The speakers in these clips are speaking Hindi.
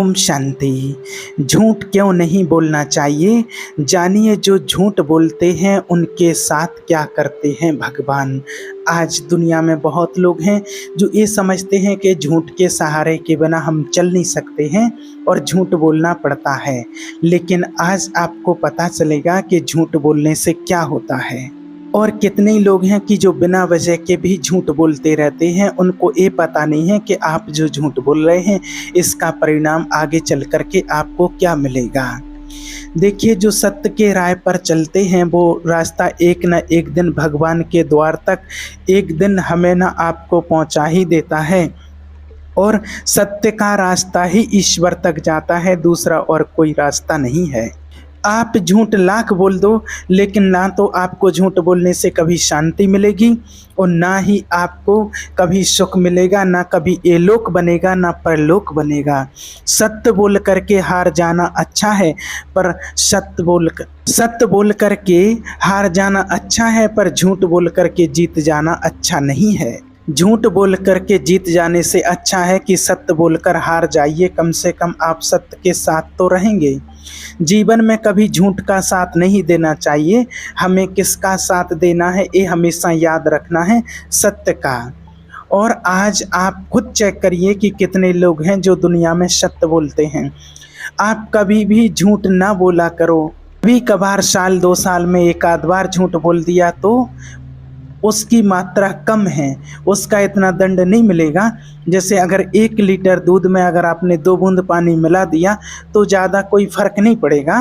ओम शांति। झूठ क्यों नहीं बोलना चाहिए, जानिए जो झूठ बोलते हैं उनके साथ क्या करते हैं भगवान। आज दुनिया में बहुत लोग हैं जो ये समझते हैं कि झूठ के सहारे के बिना हम चल नहीं सकते हैं और झूठ बोलना पड़ता है, लेकिन आज आपको पता चलेगा कि झूठ बोलने से क्या होता है। और कितने लोग हैं कि जो बिना वजह के भी झूठ बोलते रहते हैं, उनको ये पता नहीं है कि आप जो झूठ बोल रहे हैं इसका परिणाम आगे चल कर के आपको क्या मिलेगा। देखिए, जो सत्य के राह पर चलते हैं वो रास्ता एक न एक दिन भगवान के द्वार तक एक दिन हमें न आपको पहुंचा ही देता है, और सत्य का रास्ता ही ईश्वर तक जाता है, दूसरा और कोई रास्ता नहीं है। आप झूठ लाख बोल दो, लेकिन ना तो आपको झूठ बोलने से कभी शांति मिलेगी और ना ही आपको कभी सुख मिलेगा, ना कभी एलोक बनेगा ना परलोक बनेगा। सत्य बोल करके हार जाना अच्छा है, पर सत्य बोल करके हार जाना अच्छा है, पर झूठ बोल करके जीत जाना अच्छा नहीं है। झूठ बोल करके जीत जाने से अच्छा है कि सत्य बोलकर हार जाइए, कम से कम आप सत्य के साथ तो रहेंगे। जीवन में कभी झूठ का साथ नहीं देना चाहिए, हमें किसका साथ देना है ये हमेशा याद रखना है, सत्य का। और आज आप खुद चेक करिए कि कितने लोग हैं जो दुनिया में सत्य बोलते हैं। आप कभी भी झूठ ना बोला करो। कभी कभार साल 2 साल में एक आध बार झूठ बोल दिया तो उसकी मात्रा कम है, उसका इतना दंड नहीं मिलेगा। जैसे अगर 1 लीटर दूध में अगर आपने 2 बूंद पानी मिला दिया तो ज़्यादा कोई फ़र्क नहीं पड़ेगा।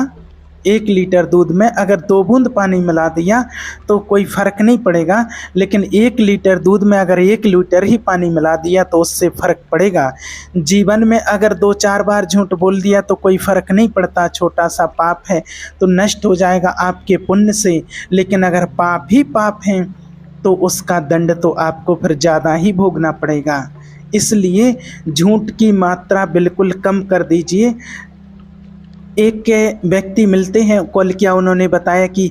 1 लीटर दूध में अगर 2 बूंद पानी मिला दिया तो कोई फ़र्क नहीं पड़ेगा, लेकिन 1 लीटर दूध में अगर 1 लीटर ही पानी मिला दिया तो उससे फ़र्क पड़ेगा। जीवन में अगर 2-4 बार झूठ बोल दिया तो कोई फ़र्क नहीं पड़ता, छोटा सा पाप है तो नष्ट हो जाएगा आपके पुण्य से, लेकिन अगर पाप ही पाप हैं तो उसका दंड तो आपको फिर ज़्यादा ही भोगना पड़ेगा। इसलिए झूठ की मात्रा बिल्कुल कम कर दीजिए। एक व्यक्ति मिलते हैं, कल क्या उन्होंने बताया कि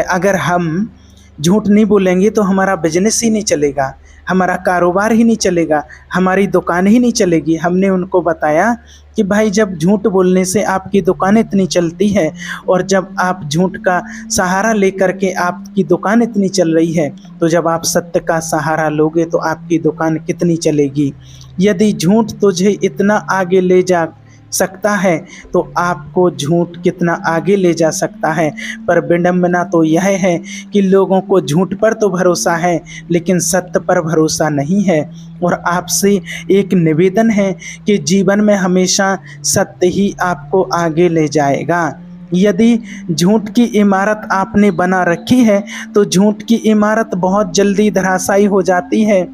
अगर हम झूठ नहीं बोलेंगे तो हमारा बिजनेस ही नहीं चलेगा, हमारा कारोबार ही नहीं चलेगा, हमारी दुकान ही नहीं चलेगी। हमने उनको बताया कि भाई, जब झूठ बोलने से आपकी दुकान इतनी चलती है और जब आप झूठ का सहारा लेकर के आपकी दुकान इतनी चल रही है, तो जब आप सत्य का सहारा लोगे तो आपकी दुकान कितनी चलेगी। यदि झूठ तुझे इतना आगे ले जा सकता है तो आपको झूठ कितना आगे ले जा सकता है। पर विडंबना तो यह है कि लोगों को झूठ पर तो भरोसा है लेकिन सत्य पर भरोसा नहीं है। और आपसे एक निवेदन है कि जीवन में हमेशा सत्य ही आपको आगे ले जाएगा। यदि झूठ की इमारत आपने बना रखी है तो झूठ की इमारत बहुत जल्दी धराशायी हो जाती है,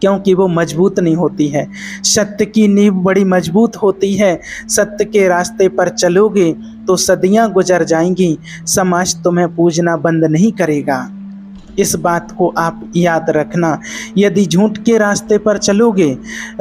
क्योंकि वो मजबूत नहीं होती है। सत्य की नींव बड़ी मजबूत होती है। सत्य के रास्ते पर चलोगे तो सदियां गुजर जाएंगी, समाज तुम्हें पूजना बंद नहीं करेगा। इस बात को आप याद रखना। यदि झूठ के रास्ते पर चलोगे,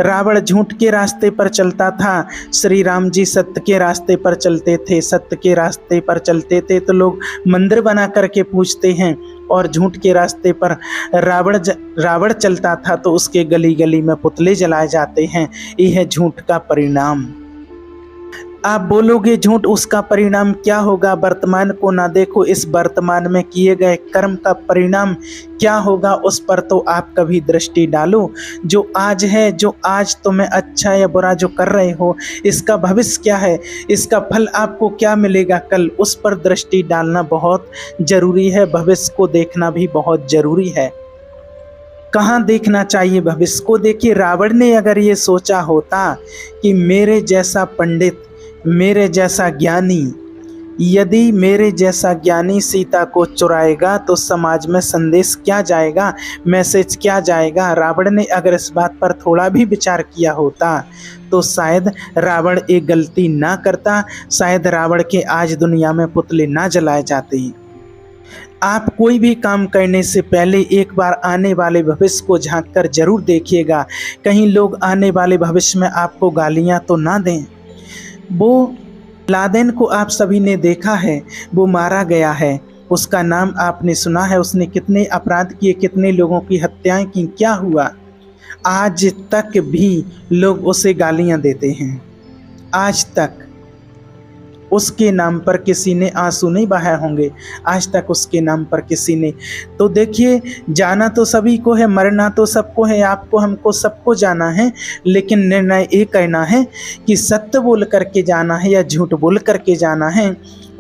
रावण झूठ के रास्ते पर चलता था, श्री राम जी सत्य के रास्ते पर चलते थे। सत्य के रास्ते पर चलते थे तो लोग मंदिर बना करके पूजते हैं, और झूठ के रास्ते पर रावण चलता था तो उसके गली गली में पुतले जलाए जाते हैं। यह है झूठ का परिणाम। आप बोलोगे झूठ, उसका परिणाम क्या होगा? वर्तमान को ना देखो, इस वर्तमान में किए गए कर्म का परिणाम क्या होगा उस पर तो आप कभी दृष्टि डालो। जो आज है, जो आज तुम्हें अच्छा या बुरा जो कर रहे हो, इसका भविष्य क्या है, इसका फल आपको क्या मिलेगा कल, उस पर दृष्टि डालना बहुत ज़रूरी है। भविष्य को देखना भी बहुत ज़रूरी है। कहाँ देखना चाहिए भविष्य को? देखिए, रावण ने अगर ये सोचा होता कि मेरे जैसा पंडित, मेरे जैसा ज्ञानी, यदि मेरे जैसा ज्ञानी सीता को चुराएगा तो समाज में संदेश क्या जाएगा, मैसेज क्या जाएगा। रावण ने अगर इस बात पर थोड़ा भी विचार किया होता तो शायद रावण एक गलती ना करता, शायद रावण के आज दुनिया में पुतले ना जलाए जाते। आप कोई भी काम करने से पहले एक बार आने वाले भविष्य को झांक कर जरूर देखिएगा। कहीं लोग आने वाले भविष्य में आपको गालियां तो ना दें। वो लादेन को आप सभी ने देखा है, वो मारा गया है, उसका नाम आपने सुना है, उसने कितने अपराध किए, कितने लोगों की हत्याएं की, क्या हुआ? आज तक भी लोग उसे गालियां देते हैं। आज तक उसके नाम पर किसी ने आंसू नहीं बहाए होंगे, आज तक उसके नाम पर किसी ने। तो देखिए, जाना तो सभी को है, मरना तो सबको है, आपको हमको सबको जाना है, लेकिन निर्णय ये करना है कि सत्य बोल करके जाना है या झूठ बोल करके जाना है,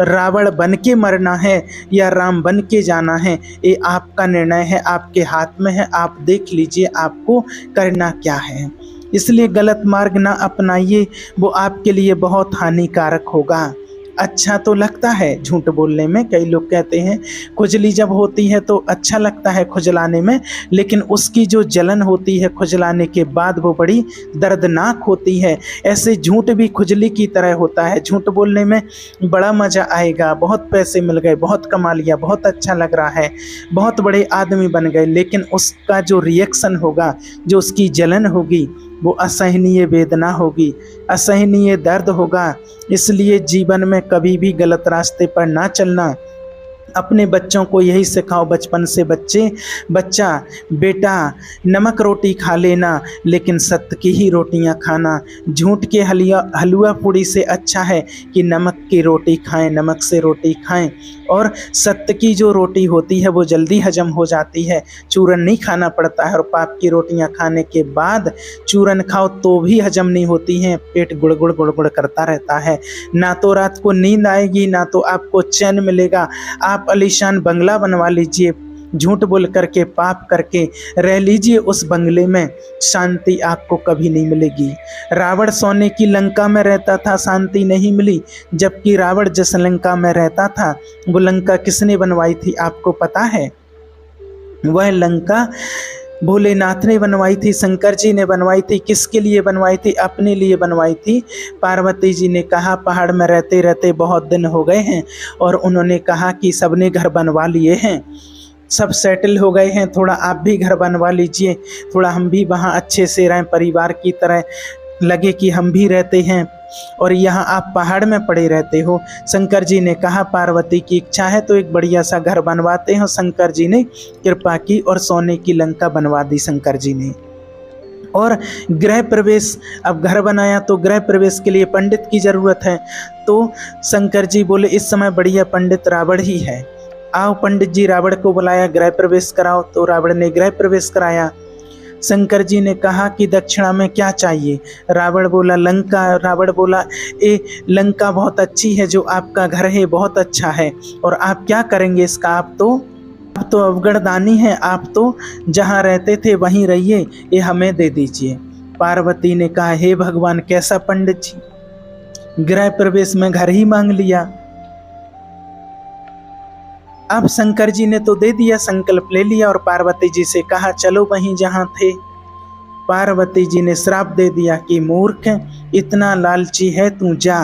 रावण बन के मरना है या राम बन के जाना है, ये आपका निर्णय है, आपके हाथ में है। आप देख लीजिए आपको करना क्या है। इसलिए गलत मार्ग ना अपनाइए, वो आपके लिए बहुत हानिकारक होगा। अच्छा तो लगता है झूठ बोलने में, कई लोग कहते हैं खुजली जब होती है तो अच्छा लगता है खुजलाने में, लेकिन उसकी जो जलन होती है खुजलाने के बाद वो बड़ी दर्दनाक होती है। ऐसे झूठ भी खुजली की तरह होता है। झूठ बोलने में बड़ा मज़ा आएगा, बहुत पैसे मिल गए, बहुत कमा लिया, बहुत अच्छा लग रहा है, बहुत बड़े आदमी बन गए, लेकिन उसका जो रिएक्शन होगा, जो उसकी जलन होगी, वो असहनीय वेदना होगी, असहनीय दर्द होगा। इसलिए जीवन में कभी भी गलत रास्ते पर ना चलना। अपने बच्चों को यही सिखाओ बचपन से, बच्चा बेटा नमक रोटी खा लेना, लेकिन सत्य की ही रोटियां खाना। झूठ के हलवा पूड़ी से अच्छा है कि नमक की रोटी खाएं, नमक से रोटी खाएं। और सत्य की जो रोटी होती है वो जल्दी हजम हो जाती है, चूरन नहीं खाना पड़ता है। और पाप की रोटियां खाने के बाद चूरन खाओ तो भी हजम नहीं होती हैं, पेट गुड़गुड़ गुड़गुड़ करता रहता है। ना तो रात को नींद आएगी, ना तो आपको चैन मिलेगा। आप आलीशान बंगला बनवा लीजिए, झूठ बोल करके पाप करके रह लीजिए उस बंगले में, शांति आपको कभी नहीं मिलेगी। रावण सोने की लंका में रहता था, शांति नहीं मिली, जबकि रावण जिस लंका में रहता था वो लंका किसने बनवाई थी आपको पता है? वह लंका भोलेनाथ ने बनवाई थी, शंकर जी ने बनवाई थी। किसके लिए बनवाई थी? अपने लिए बनवाई थी। पार्वती जी ने कहा पहाड़ में रहते रहते बहुत दिन हो गए हैं, और उन्होंने कहा कि सबने घर बनवा लिए हैं, सब सेटल हो गए हैं, थोड़ा आप भी घर बनवा लीजिए, थोड़ा हम भी वहाँ अच्छे से रहें, परिवार की तरह लगे कि हम भी रहते हैं, और यहाँ आप पहाड़ में पड़े रहते हो। शंकर जी ने कहा पार्वती की इच्छा है तो एक बढ़िया सा घर बनवाते हैं। शंकर जी ने कृपा की और सोने की लंका बनवा दी शंकर जी ने। और गृह प्रवेश, अब घर बनाया तो गृह प्रवेश के लिए पंडित की ज़रूरत है। तो शंकर जी बोले इस समय बढ़िया पंडित रावण ही है, आओ पंडित जी। रावण को बुलाया, गृह प्रवेश कराओ। तो रावण ने गृह प्रवेश कराया। शंकर जी ने कहा कि दक्षिणा में क्या चाहिए? रावण बोला लंका। रावण बोला ए लंका बहुत अच्छी है, जो आपका घर है बहुत अच्छा है, और आप क्या करेंगे इसका? आप तो अवगढ़दानी हैं, आप तो जहाँ रहते थे वहीं रहिए, ये हमें दे दीजिए। पार्वती ने कहा हे भगवान, कैसा पंडित जी, गृह प्रवेश में घर ही मांग लिया। अब शंकर जी ने तो दे दिया, संकल्प ले लिया, और पार्वती जी से कहा चलो वहीं जहाँ थे। पार्वती जी ने श्राप दे दिया कि मूर्ख, इतना लालची है तू, जा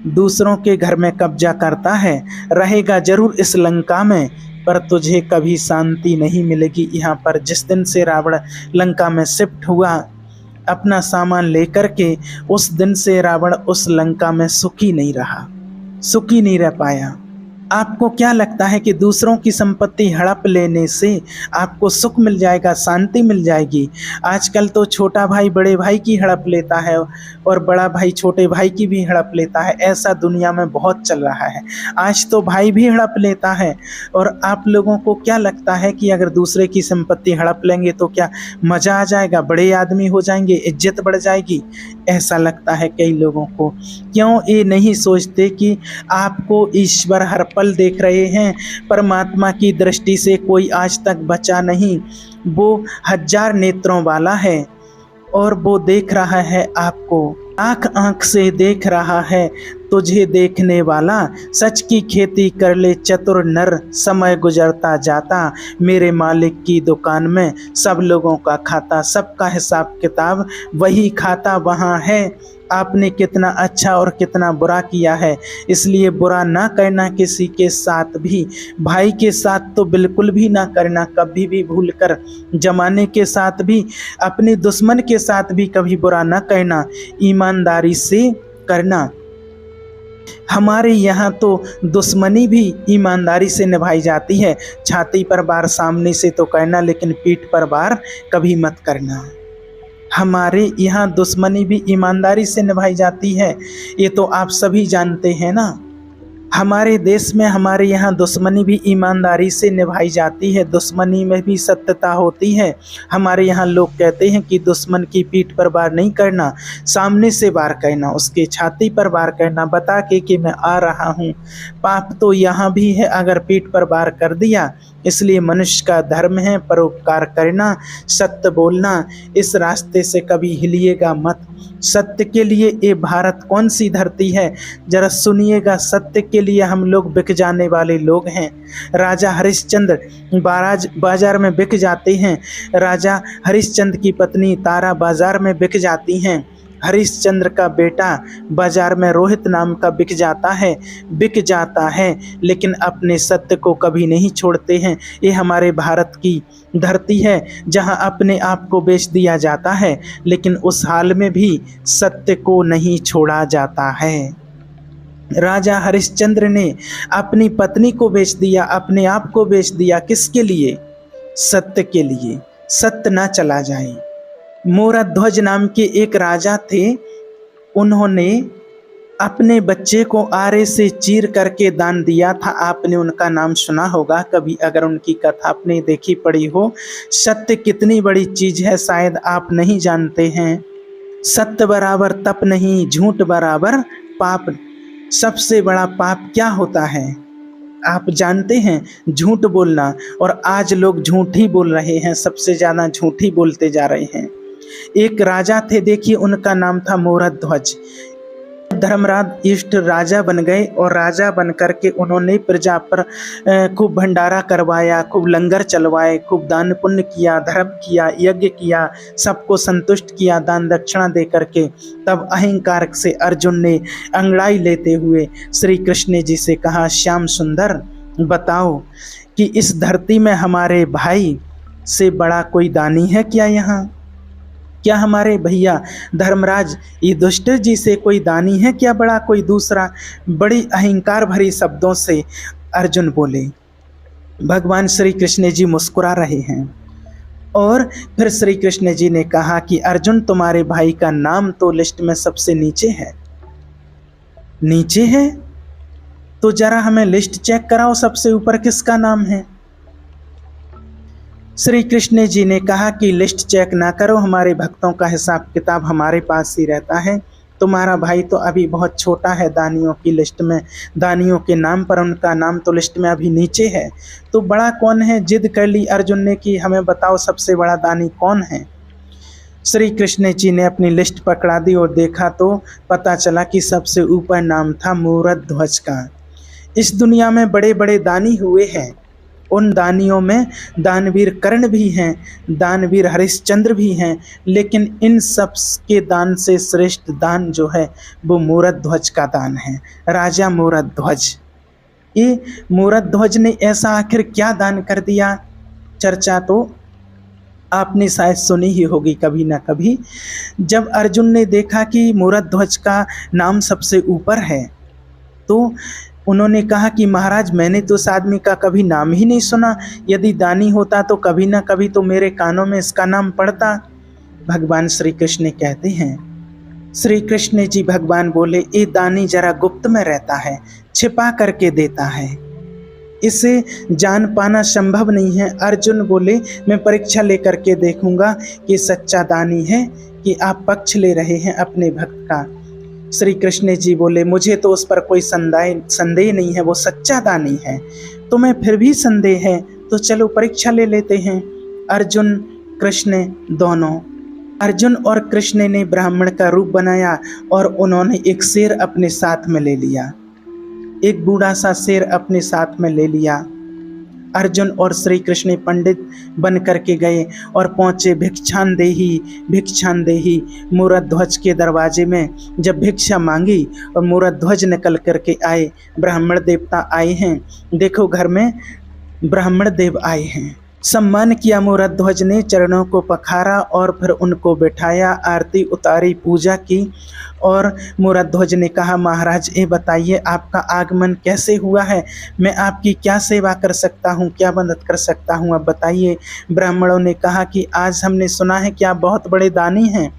दूसरों के घर में कब्जा करता है, रहेगा जरूर इस लंका में, पर तुझे कभी शांति नहीं मिलेगी यहाँ पर। जिस दिन से रावण लंका में शिफ्ट हुआ अपना सामान लेकर के, उस दिन से रावण उस लंका में सुखी नहीं रहा, सुखी नहीं रह पाया। आपको क्या लगता है कि दूसरों की संपत्ति हड़प लेने से आपको सुख मिल जाएगा, शांति मिल जाएगी? आजकल तो छोटा भाई बड़े भाई की हड़प लेता है, और बड़ा भाई छोटे भाई की भी हड़प लेता है। ऐसा दुनिया में बहुत चल रहा है। आज तो भाई भी हड़प लेता है। और आप लोगों को क्या लगता है कि अगर दूसरे की संपत्ति हड़प लेंगे तो क्या मज़ा आ जाएगा, बड़े आदमी हो जाएंगे, इज्जत बढ़ जाएगी? ऐसा लगता है कई लोगों को। क्यों ये नहीं सोचते कि आपको ईश्वर हर पल देख रहे हैं? परमात्मा की दृष्टि से कोई आज तक बचा नहीं, वो 1000 नेत्रों वाला है, और वो देख रहा है आपको, आँख आँख से देख रहा है तुझे देखने वाला। सच की खेती कर ले चतुर नर, समय गुजरता जाता, मेरे मालिक की दुकान में सब लोगों का खाता, सबका हिसाब किताब वही खाता वहाँ है। आपने कितना अच्छा और कितना बुरा किया है, इसलिए बुरा ना करना किसी के साथ भी, भाई के साथ तो बिल्कुल भी ना करना, कभी भी भूल कर। जमाने के साथ भी, अपने दुश्मन के साथ भी कभी बुरा ना करना, ईमानदारी से करना। हमारे यहाँ तो दुश्मनी भी ईमानदारी से निभाई जाती है। छाती पर वार सामने से तो करना, लेकिन पीठ पर वार कभी मत करना। हमारे यहाँ दुश्मनी भी ईमानदारी से निभाई जाती है, ये तो आप सभी जानते हैं ना। हमारे देश में हमारे यहाँ दुश्मनी भी ईमानदारी से निभाई जाती है, दुश्मनी में भी सत्यता होती है। हमारे यहाँ लोग कहते हैं कि दुश्मन की पीठ पर वार नहीं करना, सामने से वार करना, उसके छाती पर वार करना, बता के कि मैं आ रहा हूँ। पाप तो यहाँ भी है अगर पीठ पर वार कर दिया। इसलिए मनुष्य का धर्म है परोपकार करना, सत्य बोलना, इस रास्ते से कभी हिलिएगा मत। सत्य के लिए ये भारत कौन सी धरती है, जरा सुनिएगा। सत्य के लिए हम लोग बिक जाने वाले लोग हैं। राजा हरिश्चंद्र बाजार में बिक जाते हैं, राजा हरिश्चंद्र की पत्नी तारा बाजार में बिक जाती हैं, हरिश्चंद्र का बेटा बाजार में रोहित नाम का बिक जाता है, लेकिन अपने सत्य को कभी नहीं छोड़ते हैं। ये हमारे भारत की धरती है जहां अपने आप को बेच दिया जाता है, लेकिन उस हाल में भी सत्य को नहीं छोड़ा जाता है। राजा हरिश्चंद्र ने अपनी पत्नी को बेच दिया, अपने आप को बेच दिया, किसके लिए? सत्य के लिए। सत्य ना चला जाए। मोरध्वज नाम के एक राजा थे, उन्होंने अपने बच्चे को आरे से चीर करके दान दिया था। आपने उनका नाम सुना होगा कभी, अगर उनकी कथा आपने देखी पढ़ी हो। सत्य कितनी बड़ी चीज है शायद आप नहीं जानते हैं। सत्य बराबर तप नहीं, झूठ बराबर पाप। सबसे बड़ा पाप क्या होता है आप जानते हैं? झूठ बोलना। और आज लोग झूठ ही बोल रहे हैं, सबसे ज़्यादा झूठ ही बोलते जा रहे हैं। एक राजा थे, देखिए उनका नाम था मोरध्वज। धर्मराज इष्ट राजा बन गए और राजा बन करके उन्होंने प्रजा पर खूब भंडारा करवाया, खूब लंगर चलवाए, खूब दान पुण्य किया, धर्म किया, यज्ञ किया, सबको संतुष्ट किया दान दक्षिणा दे करके। तब अहंकार से अर्जुन ने अंगड़ाई लेते हुए श्री कृष्ण जी से कहा, श्याम सुंदर बताओ कि इस धरती में हमारे भाई से बड़ा कोई दानी है क्या यहाँ? क्या हमारे भैया धर्मराज युधिष्ठिर जी से कोई दानी है क्या बड़ा कोई दूसरा? बड़ी अहंकार भरी शब्दों से अर्जुन बोले। भगवान श्री कृष्ण जी मुस्कुरा रहे हैं और फिर श्री कृष्ण जी ने कहा कि अर्जुन तुम्हारे भाई का नाम तो लिस्ट में सबसे नीचे है। नीचे है तो जरा हमें लिस्ट चेक कराओ, सबसे ऊपर किसका नाम है? श्री कृष्ण जी ने कहा कि लिस्ट चेक ना करो, हमारे भक्तों का हिसाब किताब हमारे पास ही रहता है। तुम्हारा भाई तो अभी बहुत छोटा है दानियों की लिस्ट में, दानियों के नाम पर उनका नाम तो लिस्ट में अभी नीचे है। तो बड़ा कौन है? जिद कर ली अर्जुन ने कि हमें बताओ सबसे बड़ा दानी कौन है। श्री कृष्ण जी ने अपनी लिस्ट पकड़ा दी और देखा तो पता चला कि सबसे ऊपर नाम था मोरध्वज का। इस दुनिया में बड़े बड़े दानी हुए हैं, उन दानियों में दानवीर कर्ण भी हैं, दानवीर हरिश्चंद्र भी हैं, लेकिन इन सब के दान से श्रेष्ठ दान जो है वो मोरध्वज का दान है। राजा मोरध्वज, ये मोरध्वज ने ऐसा आखिर क्या दान कर दिया? चर्चा तो आपने शायद सुनी ही होगी कभी ना कभी। जब अर्जुन ने देखा कि मोरध्वज का नाम सबसे ऊपर है तो उन्होंने कहा कि महाराज मैंने तो इस आदमी का कभी नाम ही नहीं सुना, यदि दानी होता तो कभी ना कभी तो मेरे कानों में इसका नाम पड़ता। भगवान श्री कृष्ण कहते हैं, श्री कृष्ण जी भगवान बोले, ये दानी जरा गुप्त में रहता है, छिपा करके देता है, इसे जान पाना संभव नहीं है। अर्जुन बोले, मैं परीक्षा लेकर के देखूंगा कि सच्चा दानी है कि आप पक्ष ले रहे हैं अपने भक्त का। श्री कृष्ण जी बोले, मुझे तो उस पर कोई संदेह नहीं है, वो सच्चा दानी है। तुम्हें फिर भी संदेह है तो चलो परीक्षा ले लेते हैं। अर्जुन कृष्ण दोनों, अर्जुन और कृष्ण ने ब्राह्मण का रूप बनाया और उन्होंने एक शेर अपने साथ में ले लिया, एक बूढ़ा सा शेर अपने साथ में ले लिया। अर्जुन और श्री कृष्ण पंडित बन करके गए और पहुँचे भिक्षान देही मोरध्वज के दरवाजे में। जब भिक्षा मांगी और मोरध्वज निकल करके आए, ब्राह्मण देवता आए हैं, देखो घर में ब्राह्मण देव आए हैं। सम्मान किया मूरध्वज ने, चरणों को पखारा और फिर उनको बिठाया, आरती उतारी, पूजा की। और मूरध्वज ने कहा, महाराज ये बताइए आपका आगमन कैसे हुआ है, मैं आपकी क्या सेवा कर सकता हूँ, क्या मदद कर सकता हूँ, अब बताइए। ब्राह्मणों ने कहा कि आज हमने सुना है कि आप बहुत बड़े दानी हैं।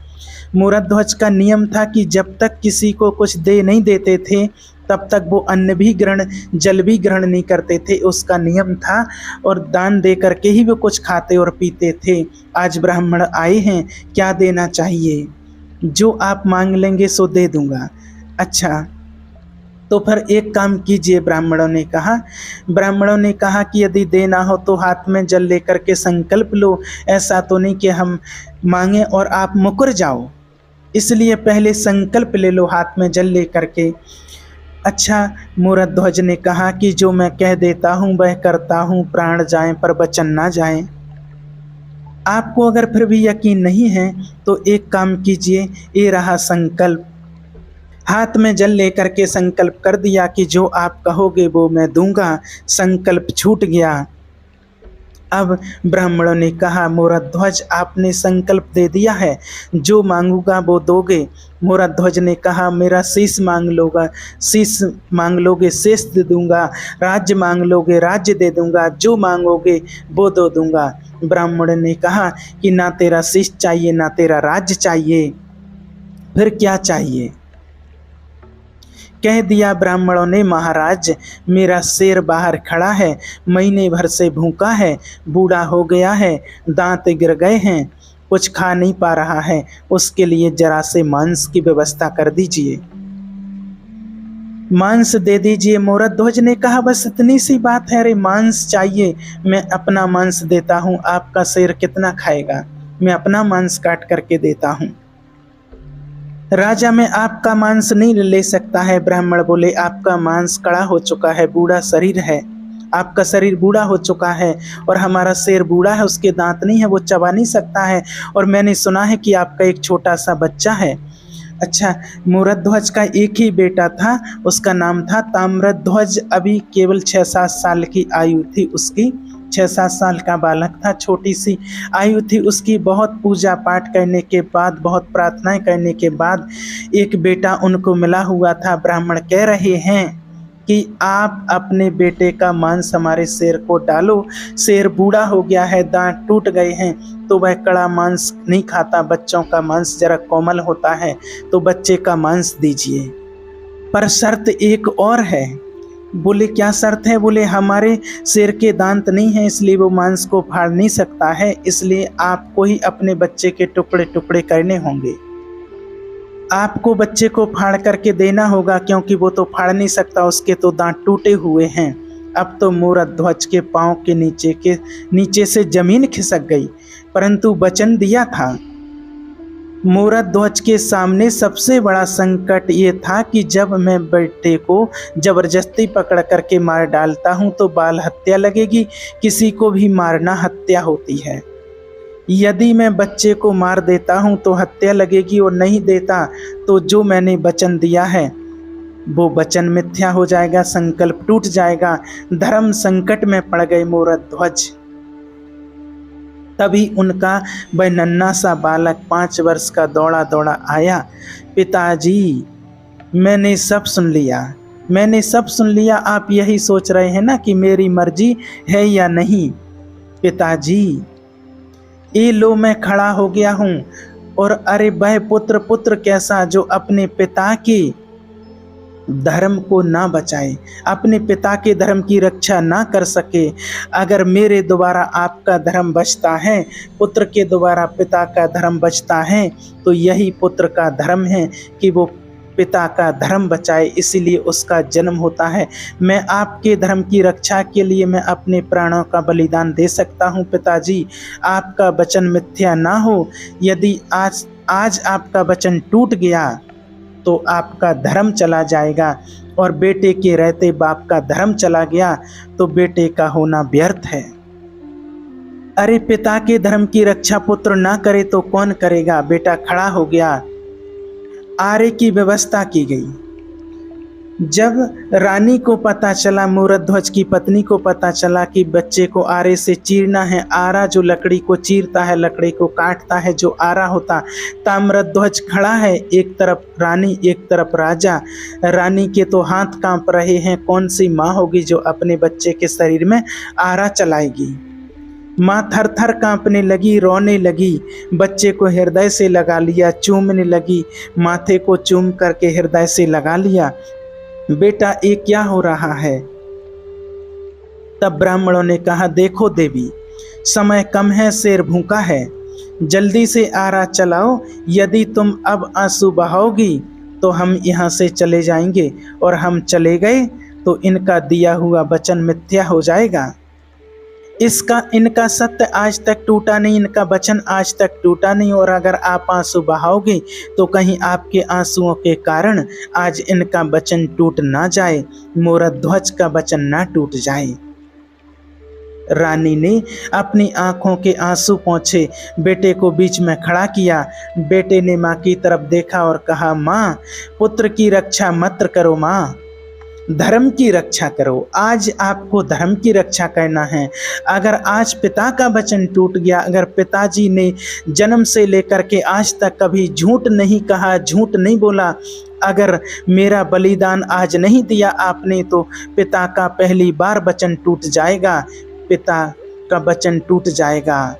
मूरध्वज का नियम था कि जब तक किसी को कुछ दे नहीं देते थे तब तक वो अन्न भी ग्रहण, जल भी ग्रहण नहीं करते थे, उसका नियम था। और दान दे करके ही वो कुछ खाते और पीते थे। आज ब्राह्मण आए हैं, क्या देना चाहिए? जो आप मांग लेंगे सो दे दूंगा। अच्छा, तो फिर एक काम कीजिए, ब्राह्मणों ने कहा। ब्राह्मणों ने कहा कि यदि देना हो तो हाथ में जल लेकर के संकल्प लो, ऐसा तो नहीं कि हम मांगे और आप मुकर जाओ, इसलिए पहले संकल्प ले लो हाथ में जल लेकर के। अच्छा, मूरध्वज ने कहा कि जो मैं कह देता हूँ वह करता हूँ, प्राण जाए पर वचन ना जाए। आपको अगर फिर भी यकीन नहीं है तो एक काम कीजिए, ये रहा संकल्प। हाथ में जल लेकर के संकल्प कर दिया कि जो आप कहोगे वो मैं दूंगा। संकल्प छूट गया। अब ब्राह्मणों ने कहा, मूरध्वज आपने संकल्प दे दिया है, जो मांगूंगा वो दोगे। मूरध्वज ने कहा, मेरा शीश मांग लोगा, शीश मांग लोगे शेष दे दूंगा, राज्य मांग लोगे राज्य दे दूंगा, जो मांगोगे वो दे दूंगा। ब्राह्मण ने कहा कि ना तेरा शीश चाहिए ना तेरा राज्य चाहिए, फिर क्या चाहिए? कह दिया ब्राह्मणों ने, महाराज मेरा शेर बाहर खड़ा है, महीने भर से भूखा है, बूढ़ा हो गया है, दांत गिर गए हैं, कुछ खा नहीं पा रहा है, उसके लिए जरा से मांस की व्यवस्था कर दीजिए, मांस दे दीजिए। मूरध्वज ने कहा, बस इतनी सी बात है? अरे मांस चाहिए, मैं अपना मांस देता हूँ, आपका शेर कितना खाएगा, मैं अपना मांस काट करके देता हूँ। राजा, मैं आपका मांस नहीं ले सकता है। ब्राह्मण बोले, आपका मांस कड़ा हो चुका है, बूढ़ा शरीर है, आपका शरीर बूढ़ा हो चुका है और हमारा शेर बूढ़ा है, उसके दांत नहीं है, वो चबा नहीं सकता है, और मैंने सुना है कि आपका एक छोटा सा बच्चा है। अच्छा, मूरध्वज का एक ही बेटा था, उसका नाम था ताम्रध्वज। अभी केवल 6-7 साल की आयु थी उसकी, 6-7 साल का बालक था, छोटी सी आयु थी उसकी। बहुत पूजा पाठ करने के बाद, बहुत प्रार्थनाएं करने के बाद एक बेटा उनको मिला हुआ था। ब्राह्मण कह रहे हैं कि आप अपने बेटे का मांस हमारे शेर को डालो, शेर बूढ़ा हो गया है, दांत टूट गए हैं, तो वह कड़ा मांस नहीं खाता, बच्चों का मांस जरा कोमल होता है, तो बच्चे का मांस दीजिए। पर शर्त एक और है। बोले, क्या शर्त है? बोले, हमारे शेर के दांत नहीं हैं, इसलिए वो मांस को फाड़ नहीं सकता है, इसलिए आपको ही अपने बच्चे के टुकड़े टुकड़े करने होंगे, आपको बच्चे को फाड़ करके देना होगा, क्योंकि वो तो फाड़ नहीं सकता, उसके तो दांत टूटे हुए हैं। अब तो मूरध्वज के पांव के नीचे से जमीन खिसक गई, परंतु वचन दिया था। मूरध्वज के सामने सबसे बड़ा संकट ये था कि जब मैं बेटे को जबरदस्ती पकड़ करके मार डालता हूँ तो बाल हत्या लगेगी, किसी को भी मारना हत्या होती है। यदि मैं बच्चे को मार देता हूँ तो हत्या लगेगी, और नहीं देता तो जो मैंने वचन दिया है वो वचन मिथ्या हो जाएगा, संकल्प टूट जाएगा। धर्म संकट में पड़ गए मूरध्वज। तभी उनका वह नन्हा सा बालक 5 वर्ष का दौड़ा दौड़ा आया, पिताजी मैंने सब सुन लिया, मैंने सब सुन लिया, आप यही सोच रहे हैं ना कि मेरी मर्जी है या नहीं? पिताजी ये लो मैं खड़ा हो गया हूँ, और अरे वह पुत्र कैसा जो अपने पिता के धर्म को ना बचाए, अपने पिता के धर्म की रक्षा ना कर सके। अगर मेरे द्वारा आपका धर्म बचता है, पुत्र के द्वारा पिता का धर्म बचता है, तो यही पुत्र का धर्म है कि वो पिता का धर्म बचाए, इसीलिए उसका जन्म होता है। मैं आपके धर्म की रक्षा के लिए मैं अपने प्राणों का बलिदान दे सकता हूँ पिताजी, आपका वचन मिथ्या ना हो। यदि आज आपका वचन टूट गया तो आपका धर्म चला जाएगा, और बेटे के रहते बाप का धर्म चला गया तो बेटे का होना व्यर्थ है। अरे पिता के धर्म की रक्षा पुत्र ना करे तो कौन करेगा? बेटा खड़ा हो गया, आरे की व्यवस्था की गई। जब रानी को पता चला, मूरध्वज की पत्नी को पता चला कि बच्चे को आरे से चीरना है, आरा जो लकड़ी को चीरता है, लकड़ी को काटता है, जो आरा होता, ताम्रध्वज खड़ा है, एक तरफ रानी एक तरफ राजा। रानी के तो हाथ कांप रहे हैं, कौन सी माँ होगी जो अपने बच्चे के शरीर में आरा चलाएगी। माँ थर थर कांपने लगी, रोने लगी, बच्चे को हृदय से लगा लिया, चूमने लगी, माथे को चूम करके हृदय से लगा लिया। बेटा ये क्या हो रहा है? तब ब्राह्मणों ने कहा, देखो देवी, समय कम है, शेर भूखा है, जल्दी से आरा चलाओ, यदि तुम अब आंसू बहाओगी तो हम यहाँ से चले जाएंगे, और हम चले गए तो इनका दिया हुआ वचन मिथ्या हो जाएगा। इनका सत्य आज तक टूटा नहीं, इनका वचन आज तक टूटा नहीं, और अगर आप आंसू बहाओगे तो कहीं आपके आंसुओं के कारण आज इनका वचन टूट ना जाए, मूरध्वज का वचन ना टूट जाए। रानी ने अपनी आंखों के आंसू पोंछे, बेटे को बीच में खड़ा किया। बेटे ने माँ की तरफ देखा और कहा, माँ, पुत्र की रक्षा मत करो माँ, धर्म की रक्षा करो। आज आपको धर्म की रक्षा करना है। अगर आज पिता का वचन टूट गया, अगर पिताजी ने जन्म से लेकर के आज तक कभी झूठ नहीं कहा, झूठ नहीं बोला, अगर मेरा बलिदान आज नहीं दिया आपने, तो पिता का पहली बार वचन टूट जाएगा, पिता का वचन टूट जाएगा।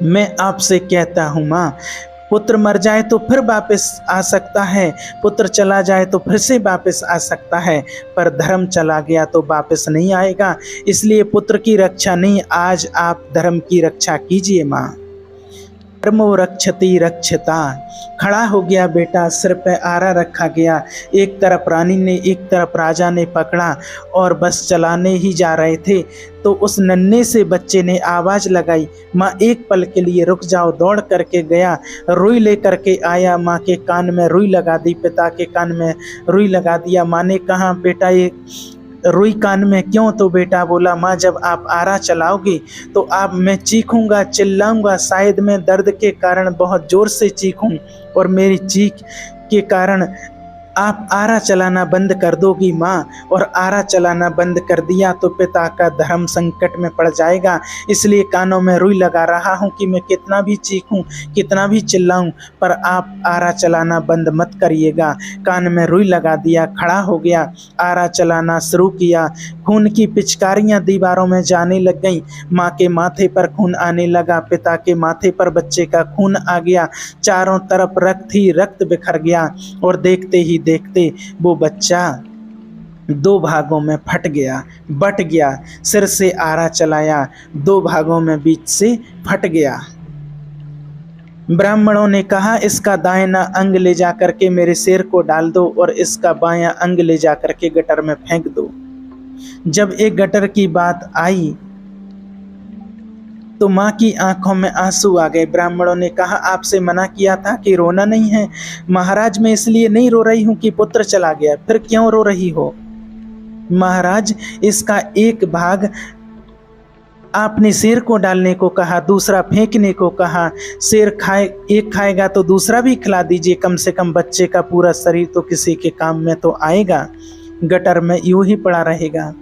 मैं आपसे कहता हूँ माँ, पुत्र मर जाए तो फिर वापस आ सकता है, पुत्र चला जाए तो फिर से वापस आ सकता है, पर धर्म चला गया तो वापस नहीं आएगा। इसलिए पुत्र की रक्षा नहीं, आज आप धर्म की रक्षा कीजिए माँ। धर्मो रक्षति रक्षता। खड़ा हो गया बेटा, सिर पे आरा रखा गया, एक तरफ रानी ने एक तरफ राजा ने पकड़ा और बस चलाने ही जा रहे थे तो उस नन्हे से बच्चे ने आवाज़ लगाई, माँ एक पल के लिए रुक जाओ। दौड़ करके गया, रुई लेकर के आया, माँ के कान में रुई लगा दी, पिता के कान में रुई लगा दिया। माँ ने कहा, बेटा ये रुई कान में क्यों? तो बेटा बोला, माँ जब आप आरा चलाओगी तो आप मैं चीखूंगा, चिल्लाऊंगा, शायद मैं दर्द के कारण बहुत ज़ोर से चीखूं और मेरी चीख के कारण आप आरा चलाना बंद कर दोगी माँ, और आरा चलाना बंद कर दिया तो पिता का धर्म संकट में पड़ जाएगा। इसलिए कानों में रुई लगा रहा हूँ कि मैं कितना भी चीखूं, कितना भी चिल्लाऊं, पर आप आरा चलाना बंद मत करिएगा। कान में रुई लगा दिया, खड़ा हो गया, आरा चलाना शुरू किया। खून की पिचकारियाँ दीवारों में जाने लग गईं। माँ के माथे पर खून आने लगा, पिता के माथे पर बच्चे का खून आ गया, चारों तरफ रक्त ही रक्त बिखर गया, और देखते ही देखते वो बच्चा दो भागों में फट गया, बट गया। सिर से आरा चलाया, दो भागों में बीच से फट गया। ब्राह्मणों ने कहा, इसका दाहिना अंग ले जा करके मेरे सिर को डाल दो और इसका बायां अंग ले जा करके गटर में फेंक दो। जब एक गटर की बात आई तो माँ की आंखों में आंसू आ गए। ब्राह्मणों ने कहा, आपसे मना किया था कि रोना नहीं है। महाराज मैं इसलिए नहीं रो रही हूँ कि पुत्र चला गया, फिर क्यों रो रही हो? महाराज इसका एक भाग आपने शेर को डालने को कहा, दूसरा फेंकने को कहा। शेर एक खाएगा तो दूसरा भी खिला दीजिए, कम से कम बच्चे का पूरा शरीर तो किसी के काम में तो आएगा, गटर में यूं ही पड़ा रहेगा।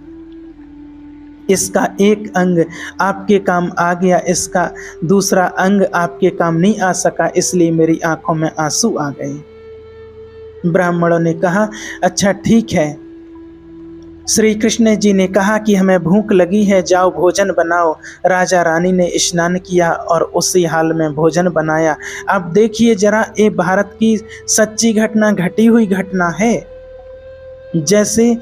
इसका एक अंग आपके काम आ गया, इसका दूसरा अंग आपके काम नहीं आ सका, इसलिए मेरी आंखों में आंसू आ गए। ब्राह्मणों ने कहा, अच्छा ठीक है। श्री कृष्ण जी ने कहा कि हमें भूख लगी है, जाओ भोजन बनाओ। राजा रानी ने स्नान किया और उसी हाल में भोजन बनाया। अब देखिए जरा, ये भारत की सच्ची घटना, घटी हुई घटना है। जैसे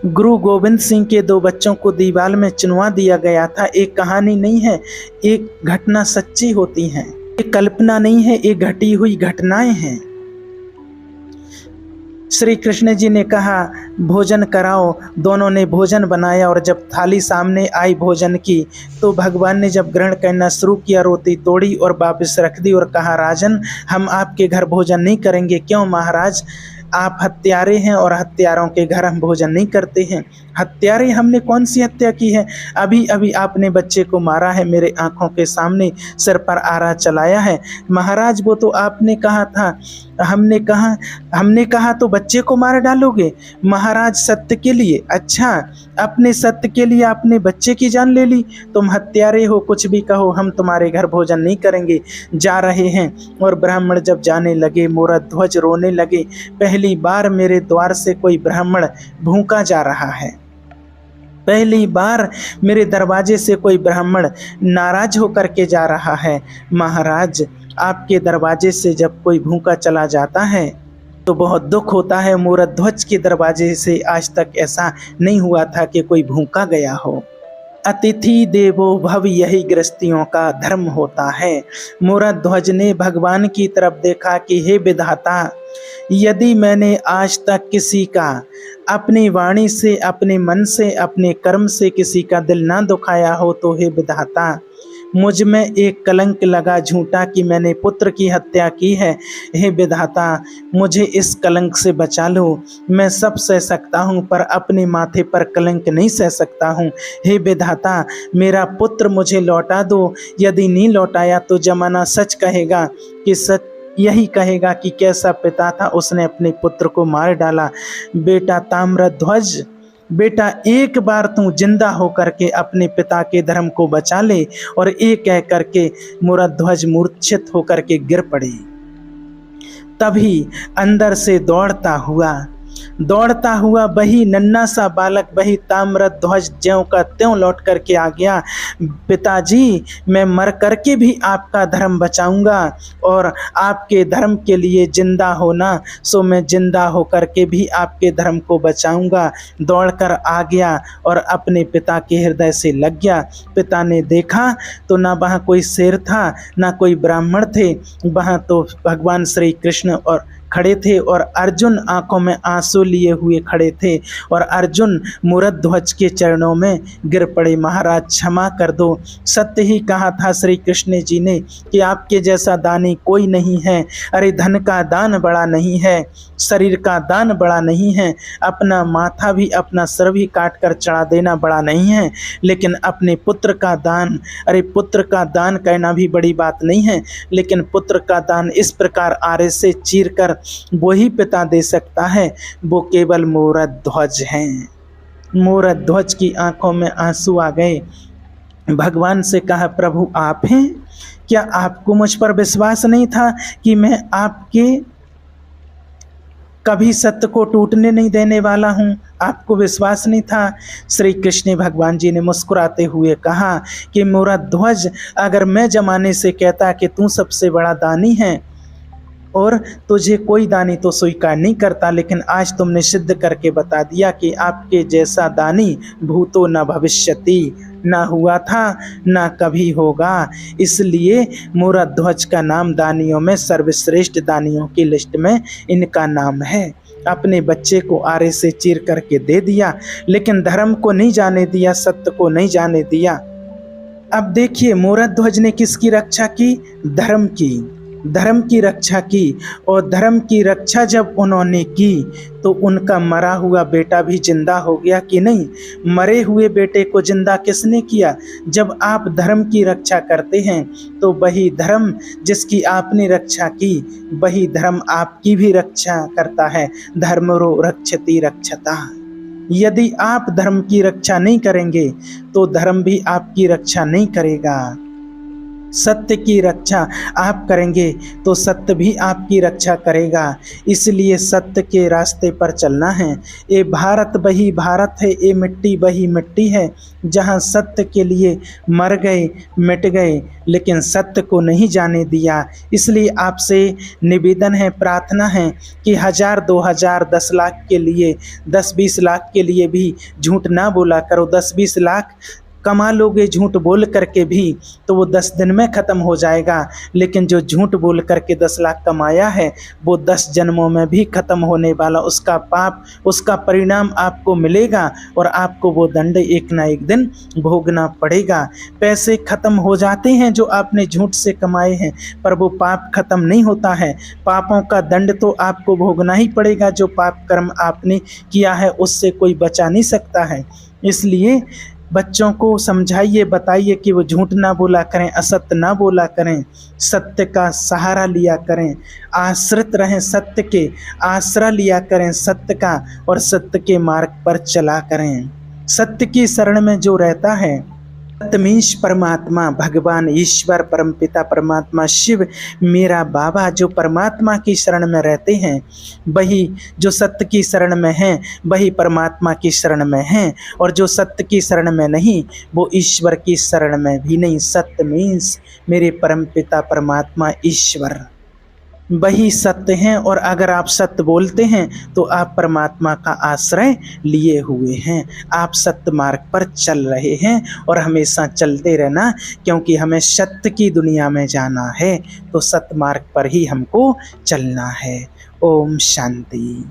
गुरु गोविंद सिंह के दो बच्चों को दीवार में चुनवा दिया गया था, एक कहानी नहीं है, एक घटना सच्ची होती है, एक कल्पना नहीं है, एक घटी हुई घटनाएं हैं। श्री कृष्ण जी ने कहा भोजन कराओ, दोनों ने भोजन बनाया और जब थाली सामने आई भोजन की तो भगवान ने जब ग्रहण करना शुरू किया, रोटी तोड़ी और वापस रख दी और कहा, राजन हम आपके घर भोजन नहीं करेंगे। क्यों महाराज? आप हत्यारे हैं और हत्यारों के घर हम भोजन नहीं करते हैं। हत्यारे, हमने कौन सी हत्या की है? अभी अभी आपने बच्चे को मारा है, मेरे आंखों के सामने सिर पर आरा चलाया है। महाराज वो तो आपने कहा था, हमने कहा तो बच्चे को मार डालोगे? महाराज सत्य के लिए, अच्छा अपने सत्य के लिए आपने बच्चे की जान ले ली। तुम हत्यारे हो, कुछ भी कहो, हम तुम्हारे घर भोजन नहीं करेंगे। जा रहे हैं और ब्राह्मण जब जाने लगे, मोरध्वज रोने लगे। पहली बार मेरे द्वार से कोई ब्राह्मण भूखा जा रहा है, पहली बार मेरे दरवाजे से कोई ब्राह्मण नाराज होकर के जा रहा है। महाराज आपके दरवाजे से जब कोई भूखा चला जाता है तो बहुत दुख होता है। मोरध्वज के दरवाजे से आज तक ऐसा नहीं हुआ था कि कोई भूखा गया हो। अतिथि देवो भव, यही गृहस्थियों का धर्म होता है। मोरध्वज ने भगवान की तरफ देखा कि हे विधाता, यदि मैंने आज तक किसी का अपनी वाणी से, अपने मन से, अपने कर्म से किसी का दिल ना दुखाया हो तो हे विधाता, मुझ में एक कलंक लगा झूठा कि मैंने पुत्र की हत्या की है। हे विधाता, मुझे इस कलंक से बचा लो। मैं सब सह सकता हूँ पर अपने माथे पर कलंक नहीं सह सकता हूँ। हे विधाता, मेरा पुत्र मुझे लौटा दो। यदि नहीं लौटाया तो जमाना सच कहेगा कि सच यही कहेगा कि कैसा पिता था, उसने अपने पुत्र को मार डाला। बेटा ताम्रध्वज, बेटा एक बार तू जिंदा होकर के अपने पिता के धर्म को बचा ले। और एक कह करके मोरध्वज मूर्छित होकर के गिर पड़े। तभी अंदर से दौड़ता हुआ वही नन्हा सा बालक, वही ताम्रध्वज ज्यों का त्यों लौट करके आ गया। पिताजी, मैं मर करके भी आपका धर्म बचाऊंगा और आपके धर्म के लिए जिंदा होना, सो मैं जिंदा होकर के भी आपके धर्म को बचाऊंगा। दौड़कर आ गया और अपने पिता के हृदय से लग गया। पिता ने देखा तो ना वहाँ कोई शेर था, ना कोई ब्राह्मण थे, वहाँ तो भगवान श्री कृष्ण और खड़े थे और अर्जुन आंखों में आंसू लिए हुए खड़े थे और अर्जुन मोरध्वज के चरणों में गिर पड़े। महाराज क्षमा कर दो, सत्य ही कहा था श्री कृष्ण जी ने कि आपके जैसा दानी कोई नहीं है। अरे धन का दान बड़ा नहीं है, शरीर का दान बड़ा नहीं है, अपना माथा भी, अपना सर भी काट कर चढ़ा देना बड़ा नहीं है, लेकिन अपने पुत्र का दान, अरे पुत्र का दान करना भी बड़ी बात नहीं है, लेकिन पुत्र का दान इस प्रकार आरे से चीर कर वही पिता दे सकता है, वो केवल मोरध्वज हैं। मोरध्वज की आंखों में आंसू आ गए। भगवान से कहा, प्रभु आप हैं क्या? आपको मुझ पर विश्वास नहीं था कि मैं आपके कभी सत्य को टूटने नहीं देने वाला हूँ? आपको विश्वास नहीं था? श्री कृष्ण भगवान जी ने मुस्कुराते हुए कहा कि मोरध्वज, अगर मैं जमाने से कहता कि तू सबसे बड़ा दानी है और तुझे कोई दानी तो स्वीकार नहीं करता, लेकिन आज तुमने सिद्ध करके बता दिया कि आपके जैसा दानी भूतो न भविष्यति, ना हुआ था ना कभी होगा। इसलिए मोरध्वज का नाम दानियों में सर्वश्रेष्ठ दानियों की लिस्ट में इनका नाम है। अपने बच्चे को आरे से चीर करके दे दिया, लेकिन धर्म को नहीं जाने दिया, सत्य को नहीं जाने दिया। अब देखिए मोरध्वज ने किसकी रक्षा की? धर्म की रक्षा की। और धर्म की रक्षा जब उन्होंने की तो उनका मरा हुआ बेटा भी जिंदा हो गया कि नहीं? मरे हुए बेटे को जिंदा किसने किया? जब आप धर्म की रक्षा करते हैं तो वही धर्म जिसकी आपने रक्षा की, वही धर्म आपकी भी रक्षा करता है। धर्मरो रक्षति रक्षता। यदि आप धर्म की रक्षा नहीं करेंगे तो धर्म भी आपकी रक्षा नहीं करेगा। सत्य की रक्षा आप करेंगे तो सत्य भी आपकी रक्षा करेगा। इसलिए सत्य के रास्ते पर चलना है। ये भारत वही भारत है, ये मिट्टी वही मिट्टी है जहाँ सत्य के लिए मर गए, मिट गए, लेकिन सत्य को नहीं जाने दिया। इसलिए आपसे निवेदन है, प्रार्थना है कि 1000, 2000, 10 लाख के लिए, 10-20 लाख के लिए भी झूठ ना बोला करो। 10-20 लाख कमा लोगे झूठ बोल करके भी तो वो 10 दिन में ख़त्म हो जाएगा, लेकिन जो झूठ बोल करके 10 लाख कमाया है वो 10 जन्मों में भी ख़त्म होने वाला, उसका पाप, उसका परिणाम आपको मिलेगा और आपको वो दंड एक ना एक दिन भोगना पड़ेगा। पैसे ख़त्म हो जाते हैं जो आपने झूठ से कमाए हैं, पर वो पाप ख़त्म नहीं होता है। पापों का दंड तो आपको भोगना ही पड़ेगा। जो पाप कर्म आपने किया है उससे कोई बचा नहीं सकता है। इसलिए बच्चों को समझाइए, बताइए कि वो झूठ ना बोला करें, असत्य ना बोला करें, सत्य का सहारा लिया करें, आश्रित रहें सत्य के, आसरा लिया करें सत्य का और सत्य के मार्ग पर चला करें। सत्य की शरण में जो रहता है, सत्य मीन्स परमात्मा, भगवान, ईश्वर, परमपिता, परमात्मा, शिव, मेरा बाबा, जो परमात्मा की शरण में रहते हैं वही, जो सत्य की शरण में हैं वही परमात्मा की शरण में हैं, और जो सत्य की शरण में नहीं वो ईश्वर की शरण में भी नहीं। सत्य मीन्स मेरे परमपिता परमात्मा ईश्वर, वही सत्य हैं। और अगर आप सत्य बोलते हैं तो आप परमात्मा का आश्रय लिए हुए हैं, आप सत्य मार्ग पर चल रहे हैं और हमेशा चलते रहना, क्योंकि हमें सत्य की दुनिया में जाना है तो सत्य मार्ग पर ही हमको चलना है। ओम शांति।